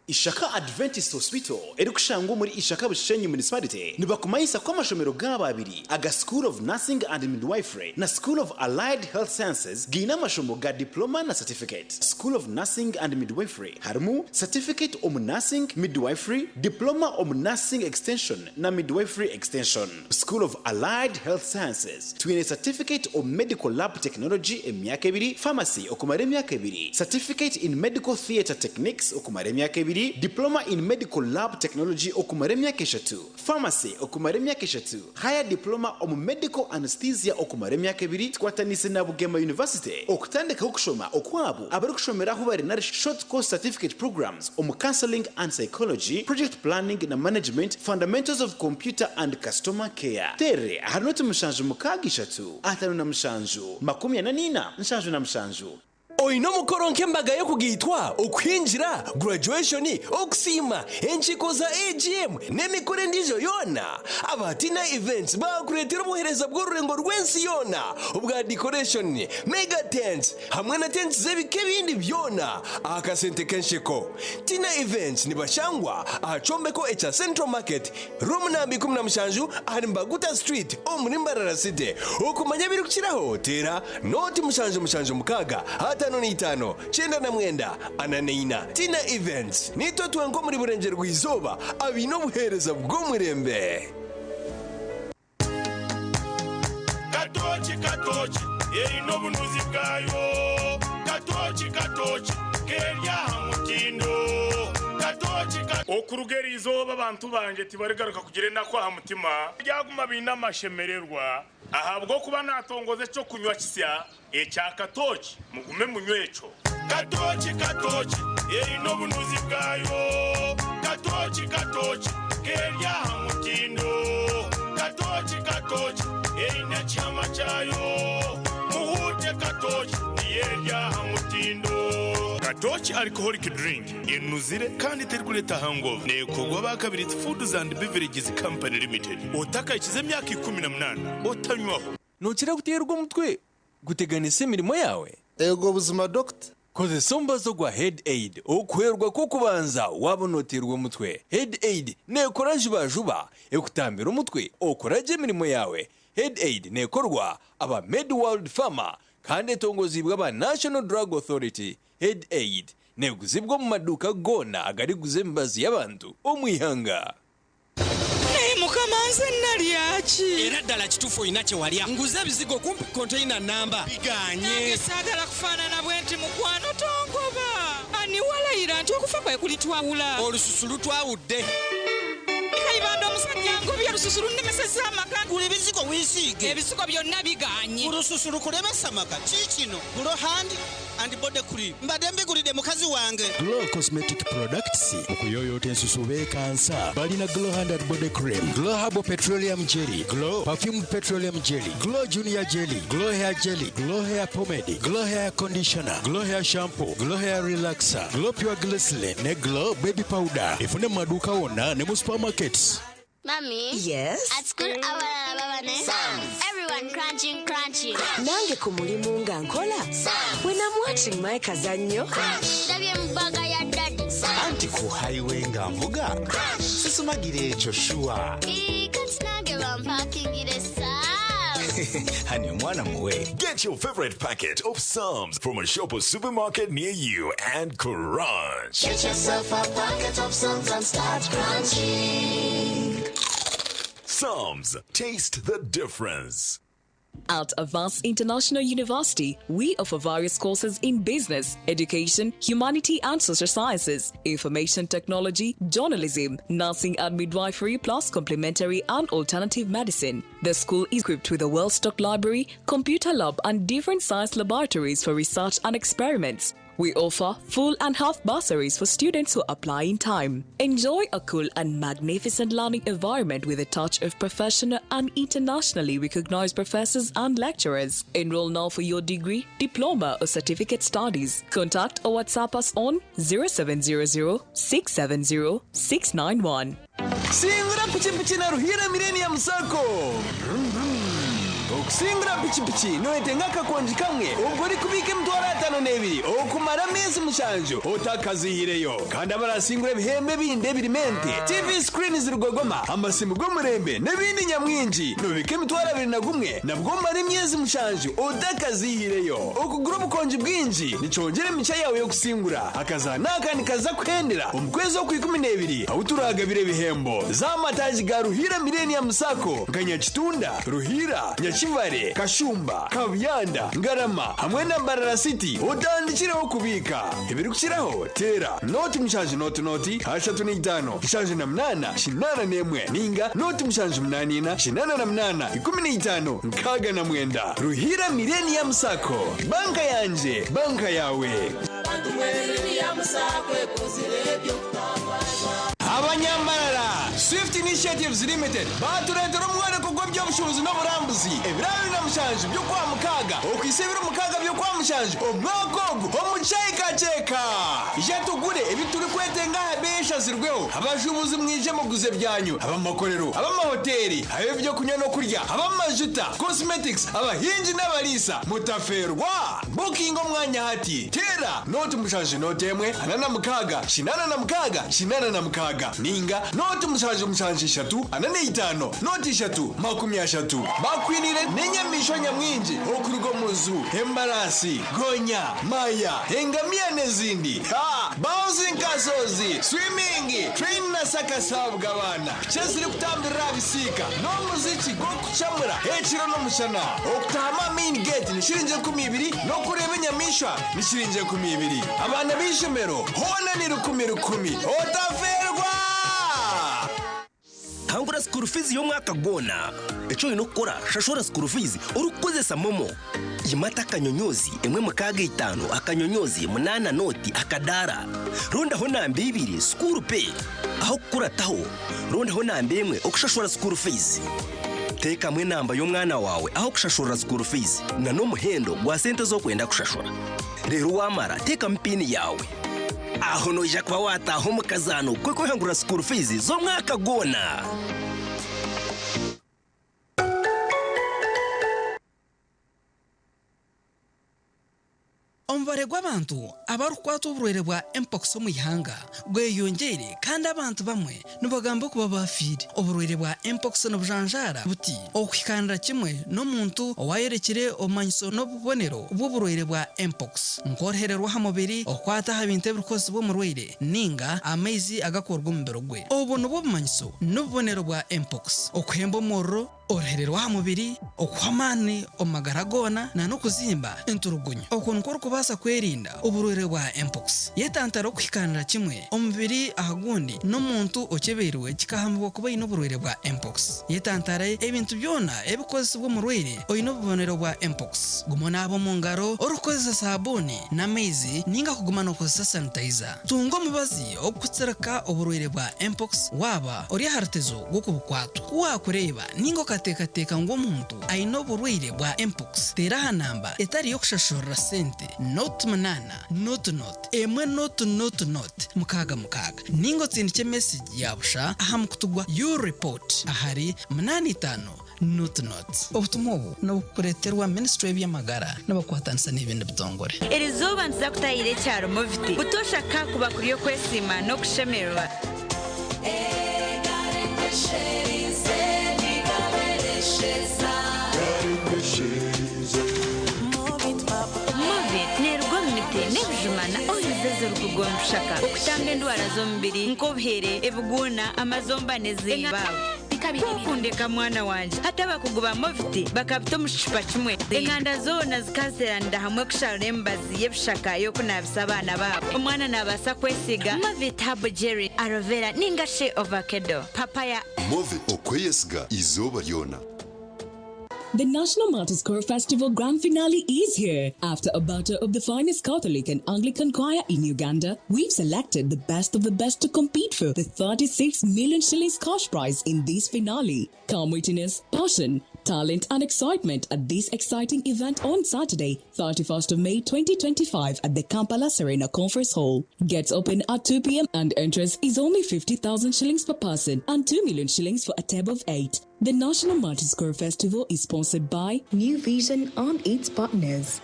Ishaka Adventist Hospital erikushango muri Ishaka Bushenyi Municipality nibakumayisa kwa mashomero g'ababiri aga School of Nursing and Midwifery na School of Allied Health Sciences gina mashomo ga diploma na certificate. School of Nursing and Midwifery harmu certificate of nursing midwifery, diploma of nursing extension na midwifery extension. School of Allied Health Sciences twine certificate of medical lab technology emyaka 2, pharmacy okumara emyaka 2, certificate in medical theater techniques okumara emyaka 2, diploma in medical lab technology okumara emyaka 3, pharmacy okumara emyaka 3, higher diploma of medical anesthesia okumara emyaka 2 twatanise na Bugema University okutandika okushoma okwabo abari kushomeraho bari na short course certificate programs on counseling and psychology, project planning na management, fundamentals of computer and customer care. Tere harinotu mshanju mukagisha tu atanu na mshanju makumi ya nanina mshanju na mshanju oino mukoro nk'embaga yo kugitwa okwinjira graduation okusima enchiko za AGM n'emikore ndijo yona abatina events bakuretera obuhereza bw'orurengo rw'ensi yona obwa decoration mega tents hamwe na tents z'ebike bindi byona akasente kenshiko tina events nibashangwa ahacombeko echa Central Market room nambi 17 ahari Mbaguta Street omuri Mbarara City okumanya biri kukiraho tera noti mushanju mukaga hatano n'itano chenda na mwenda ananeina tina events nito twenko muri burenge rw'izoba abino buhereza bw'omurembe katochi ino bunuzi bwayo katochi kerya mutindo katochi okurugeri izoba abantu banje tibarigaruka kugire nako ha mutima byaguma binamashemererwa ahabwo kuba natongoze cyo kunywa kisya echa katochi mugume munywecho katochi ino bunuzi bwayo katochi kerya mutindo katochi ina chama chayo muhute katochi yerya mutindo katochi alcoholic drink inuzire kandi terkuleta hangover nekogwa bakabiri Foods and Beverages Company Limited otaka ikize myaka 18 otanywaho nukira guterwa umutwe guteganisa imirimo yawe ego buzima doctor koze somba zo gwa head aid okwerwa ko kubanza wabonoterwa umutwe head aid nekoraje bajuba ekutambira umutwe okoraje imirimo yawe head aid nekorwa aba Med World Pharma kandi tongozibwa ba National Drug Authority head aid neguzibwa mu maduka gona agari guzembazi y'abantu omwihanga mukamanze nalyachi era ddala kitufu inache walya nguza bizigo kumpi container namba biganye sagala kufanana bwenti mukwano tongoba ani walayira nti okufa kwe kulitwawula olususulu twawudde kaibando musajja ngobya lususulu nemeseza amaka kuli bizigo wisige ebizigo byonna biganye olususulu kulemesa amaka kikino gulo handi and body cream mbadembe gulide mukazi wange Glow Cosmetic Products okuyoyota ensusu bekansa balina Glow Hand and Body Cream, Glow Herbal Petroleum Jelly, Glow Perfumed Petroleum Jelly, Glow Junior Jelly, Glow Hair Jelly, Glow Hair Pomade, Glow Hair Conditioner, Glow Hair Shampoo, Glow Hair Relaxer, Glow Pure Glycerin ne Glow Baby Powder ifune maduka wona ne mu supermarkets. Mommy? Yes? At school, everyone crunching. Nange ku mulimu nga nkola. When I'm watching my kazanyo. Anti ku highway nga mvuga. Sisumagire ekyo shuwa. Honey, mwana muwe. Get your favorite packet of Psalms from a shop or supermarket near you and crunch. Get yourself a packet of Psalms and start crunching. Psalms, taste the difference. At Advanced International University, we offer various courses in business, education, humanity and social sciences, information technology, journalism, nursing and midwifery, plus complementary and alternative medicine. The school is equipped with a well-stocked library, computer lab and different science laboratories for research and experiments. We offer full and half bursaries for students who apply in time. Enjoy a cool and magnificent learning environment with a touch of professional and internationally recognized professors and lecturers. Enroll now for your degree, diploma or certificate studies. Contact or WhatsApp us on 0700 670 691. Singra pichi na ruhira millennium sako. Okusingra pichi noetenga kakonji kamwe ogori kubike mtwara 5 okumara mezi mushanju otakazihireyo kandi abarasingura ibihembe binde birimente TV screen zirugogoma amasimu gomurembe nebindi nyamwinji nobike mtwara 21 nabwo mara imyezi mushanju otakazihireyo okugura ubukonji bwinji nicongere micha yawe yo kusingura akazana kandi kaza kwendera umkwezi wo 12 awuturaga bire bihembo za mataji ga ruhira millennium sako nganya kitunda ruhira Chivare, Kashumba, Kavyanda, Ngarama, hamwe na Mbarara City utandikiraho kubika ibirukiraho tera noti mushanju noti hashatu n'itano ishanju na mnana shinana nemwe ninga noti mushanju mnanina shinana na mnana 15 nkaga na mwenda ruhira millennium sako banka yanje banka yawe Abanyambarara Swift ni Initiatives Limited baturentera umwana kugwa by'obushobozi n'oburambuzi ebirabiri na mushanje byo kwa mukaga okwisebera mukaga byo kwa mushanje omwakogo omucyayikaceka ije tugure ebituri kwetenga habesha zirweho abashubuzi mwije muguze byanyu abamakorero abamahoteli abebyo kunywa no kurya abamajuta cosmetics abahinji n'abalisa mutaferwa booking omwanya hati tera noti mushanje notemwe anana mukaga shinana na mukaga shinana na mukaga ninga noti mushanje eshatu anana itano noti eshatu 30 bakwinire n'inyamisho nyamwinji okurugo muzu embarasi gonya maya engamia n'izindi bouncing kasozi swimming train na sakasabwa abana cyezire kutambira bisika no muziki go kucamura heciro no mushana okutama main gate ni shirinje 200 no kureba nyamisha ni shirinje 200 abana bishemero hona ni 10 otaferwa hangura school fees yo mwaka gona eco inokora shashora school fees urukozesa momo yimata kanyonyozi emwe mukaga 5 akanyonyozi 8 noti akadara ronda ho nambe 2 school pay aho kurataho ronda ho nambe emwe okushashora school fees teka mwe namba yo mwana wawe aho kushashora school fees na no muhendo gwa sente zo kwenda kushashora rero wamara teka mpini yawe aho noja kwa wataho mukazano kweko hangura school fees zo mwaka gona omubare gw'abantu abarukwata oburwaire bwa mpox mu ihanga gweyongere kandi abantu bamwe nibagamba kuba bafire oburwaire bwa mpox n'obujanjara buti okwikanira kimwe n'omuntu owayerekire omanyiso n'obubonero bw'oburwaire bwa mpox nkorohererwa ha mubiri okwata ha bintu ebirikozi bw'omurwaire ninga amaizi agakorwa mu mubiri gwe obu nibwo bumanyiso n'obubonero bwa mpox okuhemba omuriro orohererwa ha mubiri okwamani omagara gona na n'okuzimba enturugunyo okuntu korukubasa kwerinda oburwaire bwa mpox yetantara okwikanira kimwe omubiri ahagundi n'omuntu okeberewe kikahambwa kuba ine oburwaire bwa mpox yetantara ebintu byona ebikozesebwa omurwaire oine obubonero bwa mpox guma naaba omu ngaro orukozesa sabuni n'amaizi ninga kuguma n'okozesa sanitizer tunga omubazi okutsirika oburwaire bwa mpox waba ori aharutezo gw'okubukwatwa wakureba ninga katekateka ng'omuntu aine oburwaire bwa mpox tera ha namba etari yokushashorera sente not 8 not emwe not mukaga ningo tsindike message yabusha aha mukutugwa you report ahari 85 not obutumwa obu n'obukureterwa ministry y'amagara n'abakwatanisa n'ibindi bitongore eri zuba nza kutayira ekyaro moviti butoshaka kuba kuriyo kwesima no kushemerwa nebijumana oyizeze rukugwa mushaka okutanga endwara z'omubiri nk'obuhere ebuguna amazomba n'ezibawe kokundeka mwana wanje hata bakuguba moviti bakabita mu kicupa kimwe enganda zona zikaziranira hamwe kusharura embazi y'ebishaka y'okunabisa abaana babo omwana nabasa kwesiga moviti habo jerry aloe vera ninga she ovacado papaya moviti okweyesiga izooba lyona. The National Martyrs Choir Festival Grand Finale is here. After a battle of the finest Catholic and Anglican choir in Uganda, we've selected the best of the best to compete for the 36 million shillings cash prize in this finale. Come witness passion, talent and excitement at this exciting event on Saturday, 31st of May 2025 at the Kampala Serena Conference Hall. Gets open at 2 p.m. and entrance is only 50,000 shillings per person and 2 million shillings for a table of 8. The National Martyrs Choir Festival is sponsored by New Vision and its partners.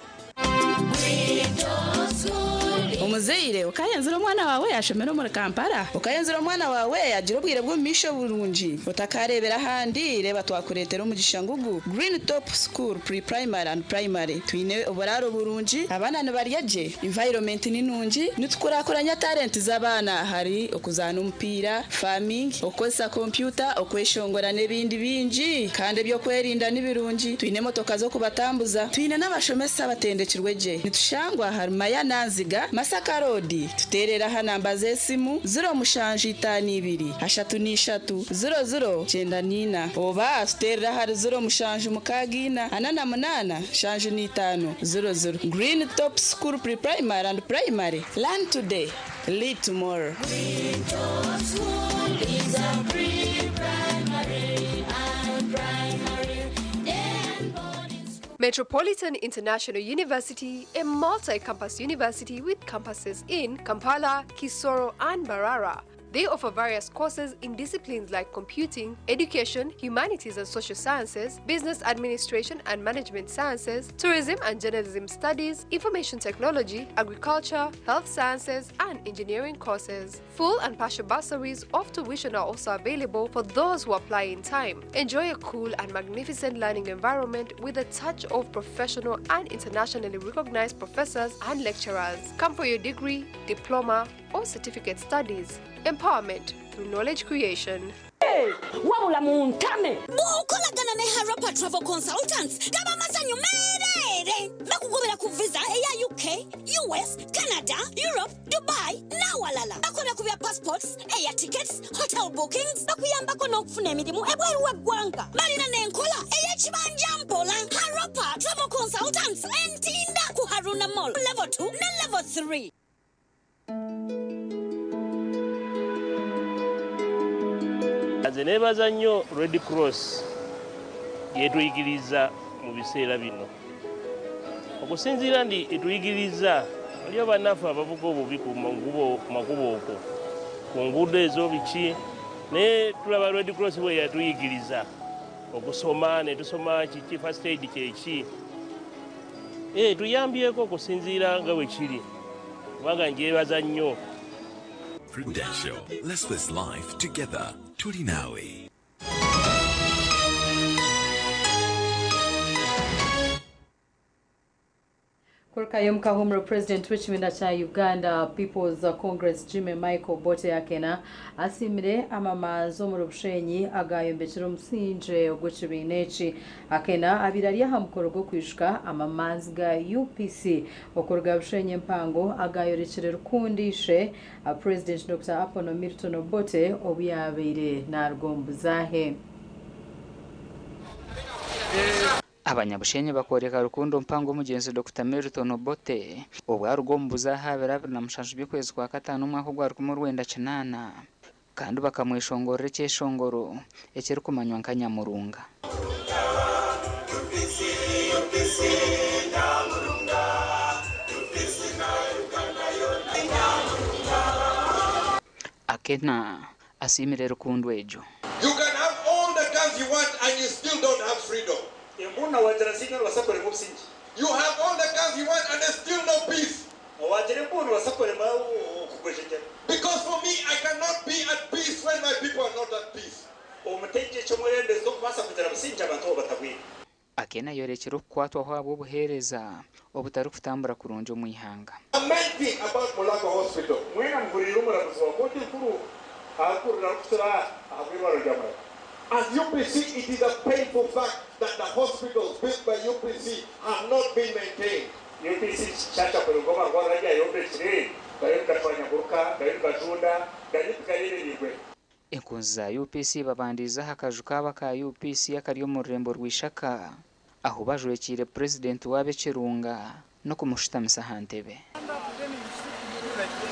Omuzeire ukayenzera omwana wawe ashomera muri Kampala ukayenzera omwana wawe agira obwire bw'omisho burungi utakarebera handi reba twakuretera mu gishangugu Green Top School Pre-Primary and Primary twine oburaro burungi abana nibaryaje environment ni nungi nitukurakuranya talent z'abana hari okuzana umupira farming okozesa computer okweshongora n'ebindi bingi kandi byo kwerinda nibirungi twine motoka zo kubatambuza twine n'abashomesa batendekirwe je nitushangwa harumaya nanziga Masaka Road tuterera ha namba z'esimu 052 3 oba tuterera ha 0 88 Green Top School Pre-Primary and Primary. Learn today, Lead tomorrow. School is a pre-primary and primary and boarding school. Metropolitan International University, a multi-campus university with campuses in Kampala, Kisoro, and Barara. They offer various courses in disciplines like computing, education, humanities and social sciences, business administration and management sciences, tourism and journalism studies, information technology, agriculture, health sciences, and engineering courses. Full and partial bursaries of tuition are also available for those who apply in time. Enjoy a cool and magnificent learning environment with a touch of professional and internationally recognized professors and lecturers. Come for your degree, diploma, or certificate studies. Empowerment through knowledge creation. Hey, wabula muntame. Bukolagana ne Harapa Travel Consultants. Gaba masanyu merere. Bakugobera ku visa eya UK, US, Canada, Europe, Dubai, na walala. Bakona kubya passports, eya tickets, hotel bookings. Bakuyambako n'okufuna emirimu ebweru w'eggwanga. Balina n'enkola eya kibanja mpola. Harapa Travel Consultants entinda ku Haruna Mall level 2 ne level 3. Nebaza nnyo Red Cross yetuyigiriza mu biseera bino. Okusinziira ndi etuyigiriza aliyo bannaffe abavuga obubi ku makubo okwo ku nguudo ezo biki naye tulaba Red Cross bwe yatuyigiriza okusoma ne tusoma kiki first aid kyeki tuyambyeko okusinziira nga bwe kiri kubanga njebaza nnyo. Prudential. Let's face life together. Tuli nawe. Kurkayo mkahumro President w'ekibiina kya Uganda People's Congress Jimmy Michael Bote akena asimire amamanzo mu Bushenyi agayombekera omusinje ogw'ekibiina eki akena abirari aha mukoro gwo kwishuka amamanzi ga UPC okuruga Bushenyi empango agayorekere rukundishe President Dr. Apono Milton Bote obuyabeire nargombuzahe. Abanyabushenyi bakoreka rukundo mpango mugenzi Dr. Milton Bote obwarugombuza habera na mushanju by'ukwezi kwa gatanu umwaka gwa 2019 kandi bakamwishongorera cyeshongoro ekiri kumanywa nkanyamurunga. Akena asimire rukundo ejo. You can have all the guns you want and you still don't have freedom. You have all the guns you want and there's still no peace. Because for me, I cannot be at peace when my people are not at peace. Akena yorekero kwatwa hwabo buhereza obutari kutambura kurunjo mu ihanga. A main thing about Mulaka Hospital. As UPC, it is a painful fact that the hospitals built by UPC have not been maintained. Enkunzi za UPC babandiza hakaju kaba ka UPC akari mu rurembo rwishaka aho bajwekire president wabe Kirunga no kumushitamisa hantebe.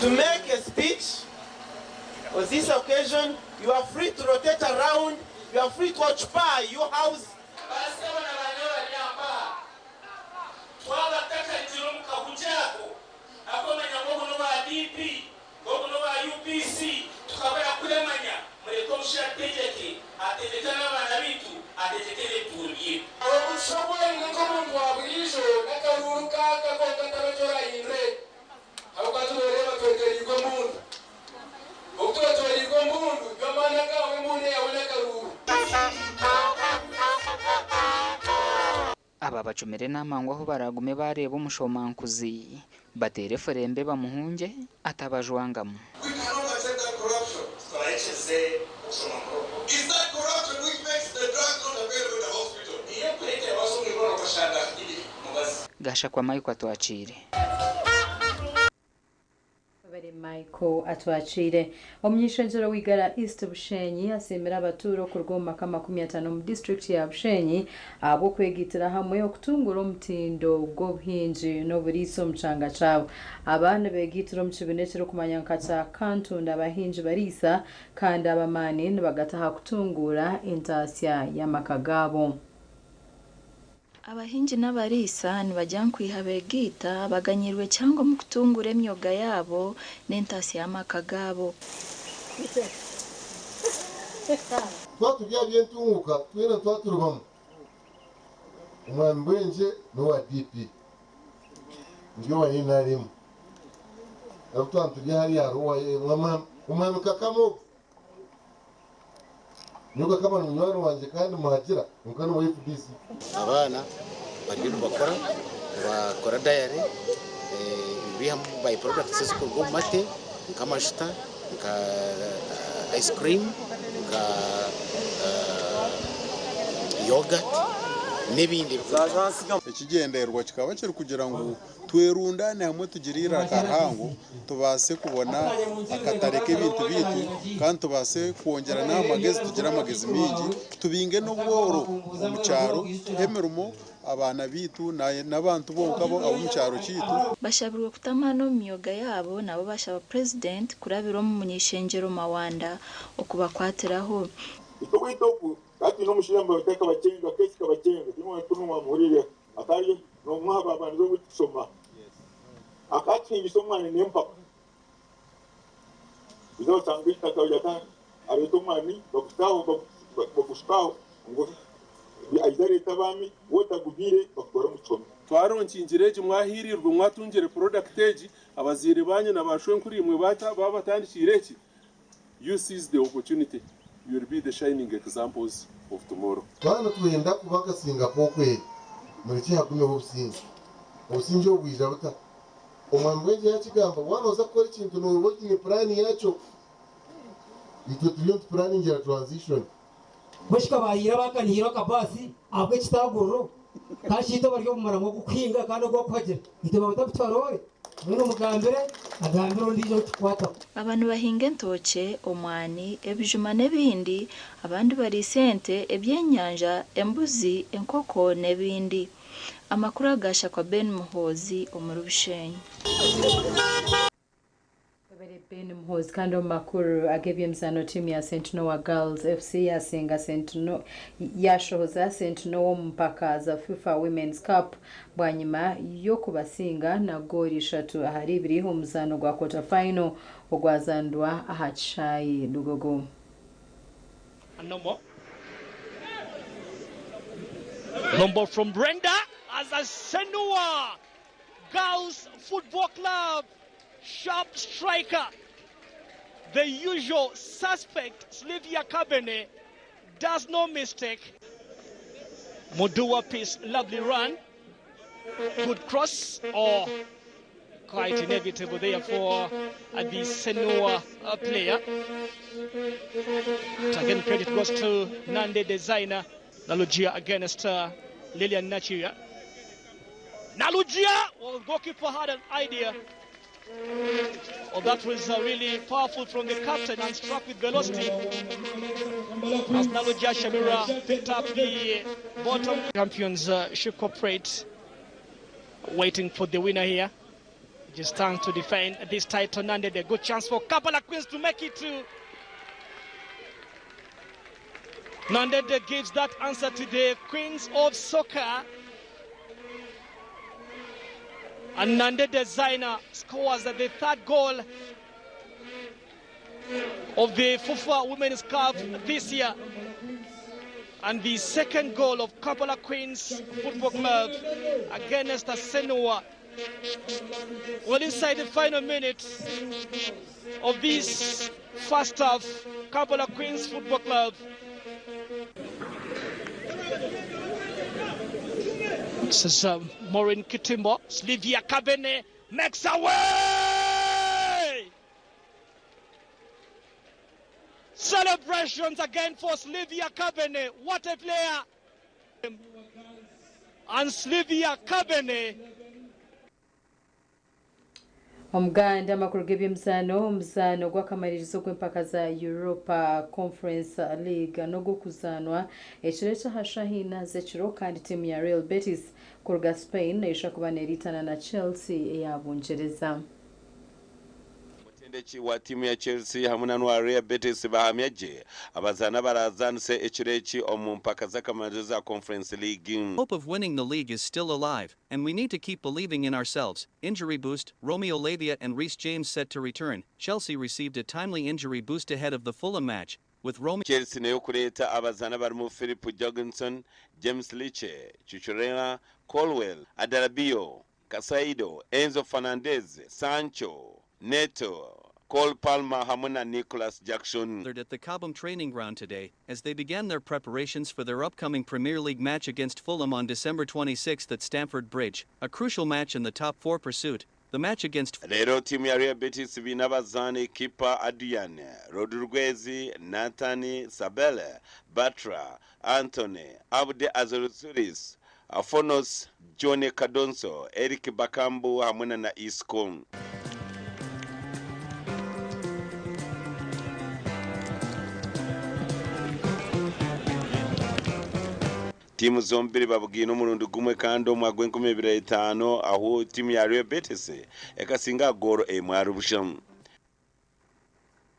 To make a speech on this occasion, you are free to rotate around, you are free to occupy your house. Aba bacumire namango aho baragume bareba umushomankuzi batere forembe bamuhunge atabajwangamu. Is that corruption which makes the drugs not available in the hospital? Gasha kwa mayu kwa tuachire. bari Michael atwacire omnyishenjero wigara East Bushenyi asemera abaturo ku rwomaka 50 mu district ya Bushenyi abo kwegitira hamwe okutungura omutindo gw'obuhinji n'oburiso mchanga cabo abana begitira mu kibinekero kumanya nkata kantunda abahinji barisa kandi abamani nibagataha kutungura intasya y'amakagabo. Abahinji n'abarisa nibajya nkwiha begita baganyirwe cyangwa mu kutungura emyoga yabo n'entasi y'amaka gabo. Twatubya byentunguka twena twaturubamo umwami bwenje n'uwa DP ndio wani narimu abutantubya hari yaruwa umwami kakamo nyuka kama n'umwana wanje kandi muhagira mukano wa FDC abana bagenda bakora diary biha by products zikorwa mu mate nk'amashita nka ice cream nka yogurt n'ibindi ikigenderwa kikaba kiri kugira ngo twerundane hamwe tugirira akahango tubase kubona akatareke ibintu bitu kandi tubase kongera n'amagezi tugira amagezi mingi tubinge n'ubworo mu cyaro emerumo abana bitu n'abantu bonka bo abo mu cyaro kitu bashabirwe kutamana mu myoga yabo nabo bashaba president kurabiro mu munyeshengero mawanda okubakwatiraho Kati no mushiyamba bateka bacenga kesi kabacenga kimwe tunwa muhurire atari no mwaba abantu zo gusoma akati ngisoma ni mpaka bizo sangita kawjata abetomani bakustaho ngo aizare tabami wota gubire bakora mucoma twaronkingireje mwahirirwe mwatungire productage abazire banyu nabashwe nkuri mwe babatandikireki you seize the opportunity. You will be the shining examples of tomorrow. Twana tuenda kubaka Singapore kwe muri cyagume obusinjo bwija buta omwambweje yakigamba wanoza gukora ikintu no working plan yacho icyo tuyo planning ya transition bashika bayira bakanira kabasi abwe kitagurro kashito baryo mumara ngo gukwinga kandi go kwaje ite batabutwarore Muno mugambere agambiro ndijo kwata abantu bahinga entoke omwani ebijuma nebindi abandi bari sente ebyenyanja embuzi enkoko nebindi amakuru agasha kwa Ben Muhozi omuru Bushenyi Ben Muhozi kandi makuru agebye mzano timu ya St. Noah Girls FC yasenga St. Noah yashohoza St. Noah mpaka za FIFA Women's Cup bwanyuma yo kubasinga na goli 3 ahari biri ho mzano gwa quarter final ogwazandwa ahachayi Lugogo. Number from Brenda as a St. Noah Girls Football Club. Sharp striker, the usual suspect, Sylvia Kabene, does no mistake. Modua piece, lovely run, good cross, or quite inevitable there for the Senua player. But again, credit goes to Nande designer, Nalugia against Lilian Nachia. Nalugia, well, goalkeeper had an idea. Oh, that was really powerful from the captain and struck with velocity. As Naluja Shamira picked up the bottom. Champions should cooperate. Waiting for the winner here. Just trying to defend this title. Nande, a good chance for Kampala Queens to make it to. Nande gives that answer to the Queens of Soccer. And Nande designer scores the third goal of the FUFA Women's Cup this year. And the second goal of Kampala Queens Football Club against Senua. Well, inside the final minutes of this first half, Kampala Queens Football Club. This is Maureen Kitimbo. Sylvia Kabene makes away! Celebrations again for Sylvia Kabene. What a player! And Sylvia Kabene. Omuganda amakuru g'ebyemizano gw'akamalirizo gw'empaka za Europa Conference League n'ogw'okuzanwa ekiro ky'ahashahina z'ekiro kandi tiimu ya Real Betis kuruga Spain esha kuba neritana na Chelsea ey'Abongereza. Mutendeki wa timu ya Chelsea hamwe na Real Betis bahamyaje abazana barazanise ekiro eki omu mpaka z'akamalirizo za Conference League. Hope of winning the league is still alive, and we need to keep believing in ourselves. Injury boost, Romeo Lavia and Reece James set to return. Chelsea received a timely injury boost ahead of the Fulham match, with Romeo. Chelsea neyo kuleta abazana barimo Philip Jorgensen, James Liche, Chuchurena, Colwell, Adarabio, Casaido, Enzo Fernandez, Sancho, Neto, Cole Palmer, Hamuna, Nicholas Jackson. At the Cobham training ground today, as they began their preparations for their upcoming Premier League match against Fulham on December 26th at Stamford Bridge, a crucial match in the top four pursuit. The match against Lero timu ya Real Betis binabazani kipa Adrian, Rodriguez, Nathani, Sabele, Batra, Anthony, Abde Azoruzuris, Afonos, Johnny Cadonso, Eric Bakambu, hamuna na Iscom. Timu zombiri babugino murundi gumwe kandi omwagwe 2025 aho timu ya Real Betis ekasinga goro emwarubushamu.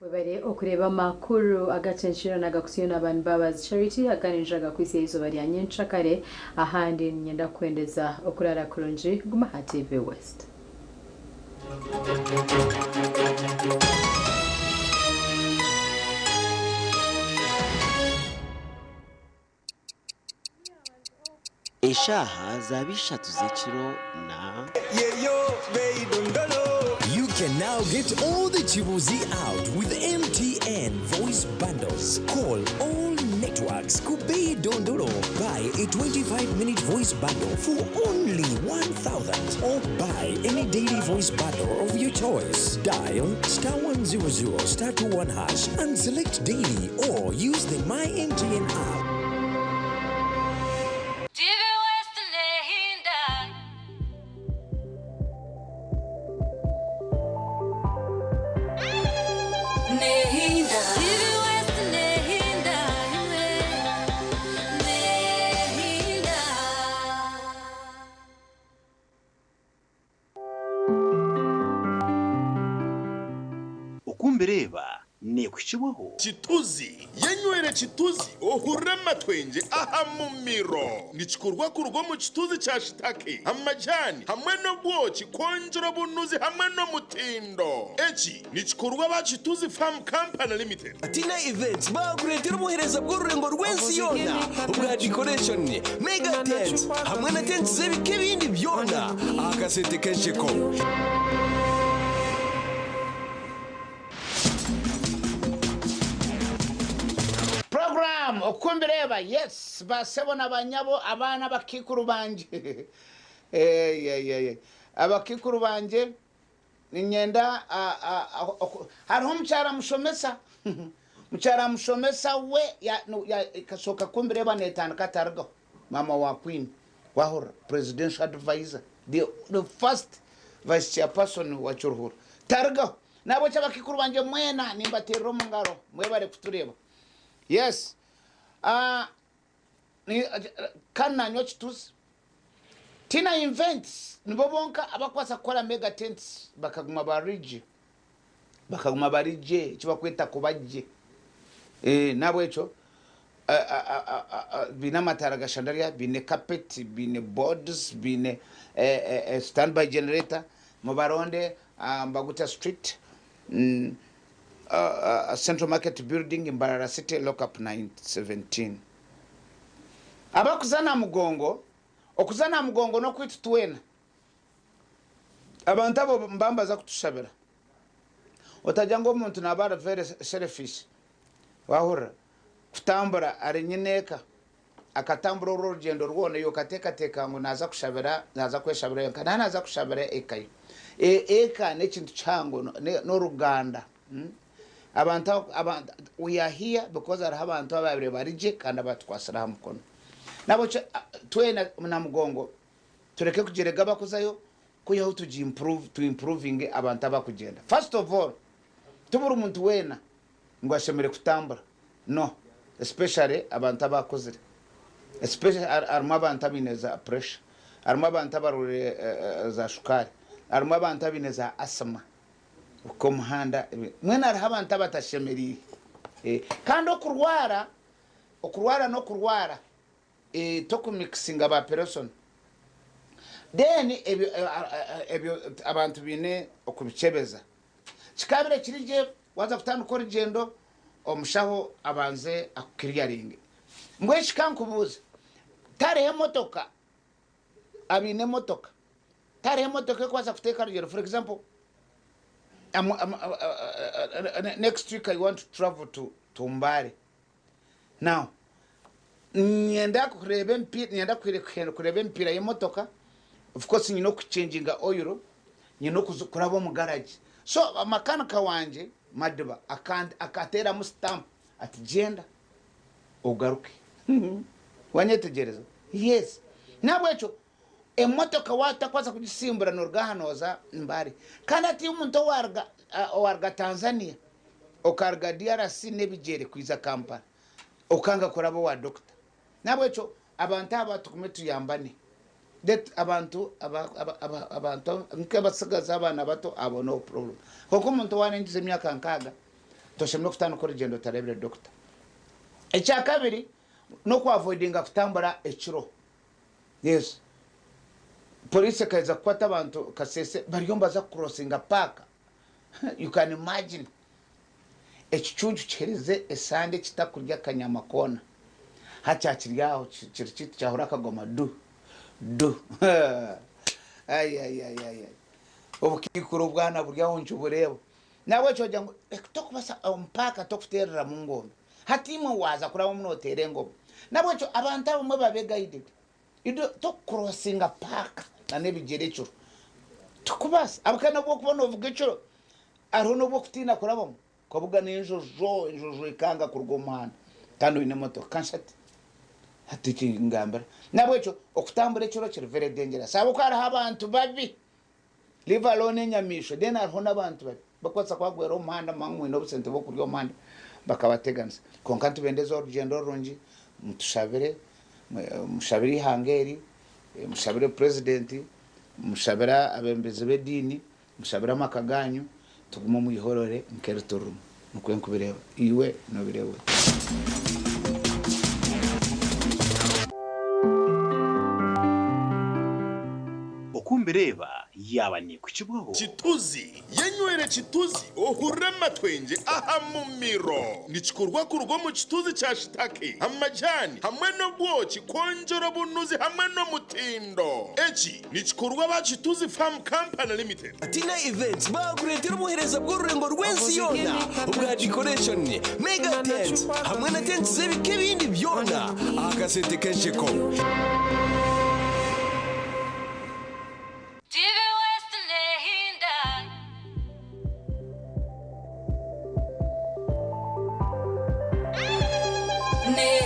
Webare okureba makuru agacenshira nagakusiyona abantu Mbabazi Charity aganishaga kwisi izo bari anyenshakare ahandi nyenda kwendeza okurara kurunji guma ha TV West. Eshaha zabishatu z'ekiro na You can now get all the Chibuzi out with MTN voice bundles. Call all networks. Kubei Dondoro. Buy a 25-minute voice bundle for only 1,000 or buy any daily voice bundle of your choice. Dial *100 *21# and select daily or use the My MTN app. Ukumbereba nekuchiwaho chituzi yenywere chituzi ohurema twenje aha mumiro nichikurwa kurwo mu chituzi cha shitake amajani hamwe no bwoki konjora bunuzi hamwe no mutindo echi nichikurwa ba chituzi farm company limited Atina events bakuretera umuhereza bw'ururengo rw'ensi yona ubwa decoration mega tent hamwe na tent z'ebike bindi byona akasente kenshi ko program okumbireba yes basebona banyabo abana bakikuru banje abakikuru banje ninyenda hariho mucyara mushomesa mucyara mushomesa we ya kasoka kumbireba netana katargo mama wa queen wahora presidential advisor the first vice chairperson wa Churhura targo nabo cyabakikuru banje mwena nimbatero mungaro mwebare kutureba. Yes. Kana nyo chituzi. Tina invents nibobonka abakwasa kola mega tents bakaguma barije. Bakaguma barije chibakweta kubaje. Nabo echo bina matara gashandaria bine carpet bine boards bine standby generator mubaronde Mbaguta Street. Central Market Building in Mbarara City, Lockup 917. Abakuzana mugongo, okuzana mugongo no kwitu tuwena. Abantu abo mbambaza kutushabira. Otajango omuntu nabara very selfish. Wahura kutambura ari nyineka akatambura urugendo rwone yo kateka ngo naza kushabira naza kweshabira yo kana naza kushabira ekayo. Eka nekintu chango no ruganda. Abantu we are here because there have abantu ababire barije kandi abatwasira mukono nabo twena na mugongo tureke kugerega bakuzayo kuyaho to improving abantu abakugenda. First of all, tubura umuntu wena ngo ashemere kutambura. No, especially abantu abakozere. Especially arimo abantu abineza pressure. Arimo abantu abarure za shukari. Arimo abantu abineza asma. Uko muhanda mwena ari abantu abatashemeriye. Kandi okurwara no kurwara to kumixinga ba person. Then ebyo abantu bine okubicebeza. Kikabire kirije waza kutana ukora igendo omushaho abanze akukiriyaringe. Ngwe shikankubuza. Tare motoka abine motoka. Tare motoka kwaza kuteka rugero. For example, next week I want to travel to Mbare. Now, nyenda kureba mpira y'imotoka. Of course, you know, changing the oil, you know, kurabo mu garage. So, makanika wanje, madeba, akatera mu stamp at gender, ogaruke. Wanyetegereza. Yes. Nabwecho, emotoka watakwaza kujisimbura n'orgahanoza Mbare. Kandi ati umuntu warga Tanzania, okarga DRC nebigere kwiza Kampala. Okanga kurabo wa doctor. Nabwecho, abantu abatukume tuyambane. That abantu nk'abasigaza abana bato abo no problem. Koko umuntu warengize imyaka nkaga toshemwe kutana ko rigendo tarebere doctor. Ecya kabiri no ku avoidinga kutambura ekiro. Yes. Police kaiza kwata abantu kasese bariyomba za crossinga park. You can imagine. Ekichunju kyerize esande kitakurya kanyama kona. Hacha kiryaho kirikiti cyahura kagoma ay obukikuru bwana buryaho ncuburebo nawe cyoja ngo tokubasa mpaka tokuterera mu ngombe hatimwe waza kurabo munotere ngombe nawe cyo abantu abamwe babe guided ido tokrosinga park na nebigerecho tukubasa abakana bwo kubona uvuga cyo ariho no bwo kutina kurabo kobuga n'injojo ikanga kurwomana kandi ine moto kanshati hatiki ngambara nabwecho okutambura ekiro kiri very dangerous abo kwara abantu babi live alone nyamisho then ariho n'abantu babi bakwatsa kwagwera umuhanda mangwe n'obusente bwo kuryo manda bakabateganisa konka tubendeza urugendo rungi mushabiri hangeri mushabire president mushabira abembezi bedini mushabira makaganyu tuguma mu ihorore mkeritorum mukwenkubireba iwe no birewe. Okumbereba yabanye kukibwaho Chituzi yenywere chituzi ohurema twenje aha mumiro nichikurwa kurwo mu chituzi cha shitake amajani hamwe no bwoki konjoro bunuzi hamwe no mutindo echi nichikurwa ba Chituzi Farm Company Limited. Atina Events bakuretera umuhereza bw'ururengo rw'ensiyona ubwa decoration mega tent hamwe na tent zebike bindi byona akasete kensheko. Ne